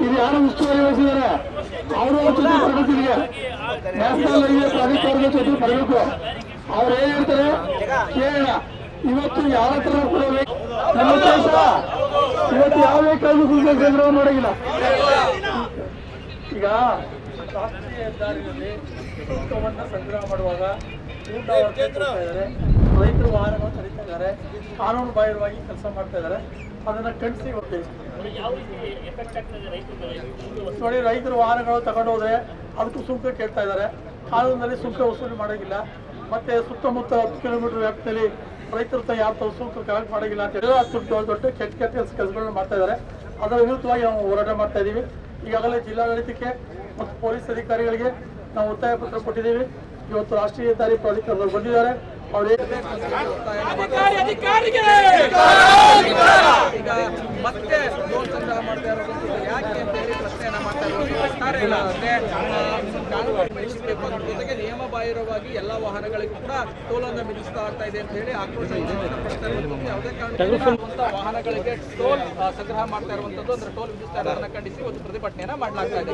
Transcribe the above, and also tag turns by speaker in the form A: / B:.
A: ಇದು ಯಾರು ಉಸ್ತುವಾರಿ ವಹಿಸಿದ್ದಾರೆ ಅವರು ಪ್ರಗತಿಗೆ ನ್ಯಾಷನಲ್ ಹೈವೇ ಪ್ರಾಧಿಕಾರದ ಜೊತೆ ಬರಬೇಕು. ಅವ್ರು ಏನ್ ಹೇಳ್ತಾರೆ ಕೇಳೋಣ. ಇವತ್ತು ಯಾವ ಹತ್ರ ಕೂಡ ನಮ್ಮ ದೇಶ ಇವತ್ತು ಯಾವ ವೆಹಿಕಲ್ ಕೇಂದ್ರವನ್ನು ನೋಡಂಗಿಲ್ಲ. ಈಗ ರಾಷ್ಟ್ರೀಯ ಹೆದ್ದಾರಿಯಲ್ಲಿ ಶುಲ್ಕವನ್ನು ಸಂಗ್ರಹ ಮಾಡುವಾಗ ಇದ್ದಾರೆ, ರೈತರು ವಾಹನಗಳನ್ನು ತಡೀತಾ ಇದ್ದಾರೆ, ಕಾನೂನು ಬಾಹಿರವಾಗಿ ಕೆಲಸ ಮಾಡ್ತಾ ಇದ್ದಾರೆ. ಅದನ್ನ ಖಂಡಿಸಿ ಹೋಗ್ತೀವಿ ನೋಡಿ. ರೈತರು ವಾಹನಗಳು ತಗೊಂಡು ಹೋದ್ರೆ ಅದಕ್ಕೂ ಸುಂಕ ಕೇಳ್ತಾ ಇದ್ದಾರೆ. ಕಾನೂನಿನಲ್ಲಿ ಸುಂಕ ವಸೂಲಿ ಮಾಡೋಂಗಿಲ್ಲ. ಮತ್ತೆ ಸುತ್ತಮುತ್ತ 10 ಕಿಲೋಮೀಟರ್ ವ್ಯಾಪ್ತಿಯಲ್ಲಿ ರೈತರ ಯಾವ ಸುಂಕ ಕಲೆಕ್ಟ್ ಮಾಡೋಂಗಿಲ್ಲ ಅಂತ ಹೇಳಿ ದೊಡ್ಡ ಕೆಟ್ಟ ಕೆಲಸಗಳನ್ನ ಮಾಡ್ತಾ ಇದ್ದಾರೆ. ಅದರ ವಿರುದ್ಧವಾಗಿ ನಾವು ಹೋರಾಟ ಮಾಡ್ತಾ ಇದ್ದೀವಿ. ಈಗಾಗಲೇ ಜಿಲ್ಲಾಡಳಿತಕ್ಕೆ ಮತ್ತು ಪೊಲೀಸ್ ಅಧಿಕಾರಿಗಳಿಗೆ ನಾವು ಒತ್ತಾಯ ಪತ್ರ ಕೊಟ್ಟಿದ್ದೀವಿ. ಇವತ್ತು ರಾಷ್ಟ್ರೀಯ ಹೆದ್ದಾರಿ ಪ್ರಾಧಿಕಾರದವರು ಬಂದಿದ್ದಾರೆ. ಅವ್ರು
B: ಈಗ ಮತ್ತೆ ಲೋನ್ ಸಂಗ್ರಹ ಮಾಡ್ತಾ ಇರೋದು ಯಾಕೆ ಅಂತ ಹೇಳಿ ಪ್ರಶ್ನೆಯನ್ನ ಮಾಡ್ತಾ ಇರೋದು. ಜೊತೆಗೆ ನಿಯಮ ಬಾಹಿರವಾಗಿ ಎಲ್ಲ ವಾಹನಗಳಿಗೂ ಕೂಡ ಟೋಲನ್ನು ವಿಧಿಸಲಾಗ್ತಾ ಇದೆ ಅಂತ ಹೇಳಿ ಆಕ್ರೋಶ ವ್ಯಕ್ತಪಡಿಸ್ತಾ ಇರೋದು. ಯಾವುದೇ ಕಾರಣಕ್ಕೂ ವಾಹನಗಳಿಗೆ ಟೋಲ್ ಸಂಗ್ರಹ ಮಾಡ್ತಾ ಇರುವಂತದ್ದು, ಅಂದ್ರೆ ಟೋಲ್ ವಿಧಿಸ್ತಾ ಇರೋದನ್ನ ಖಂಡಿಸಿ ಒಂದು ಪ್ರತಿಭಟನೆಯನ್ನ ಮಾಡಲಾಗ್ತಾ ಇದೆ.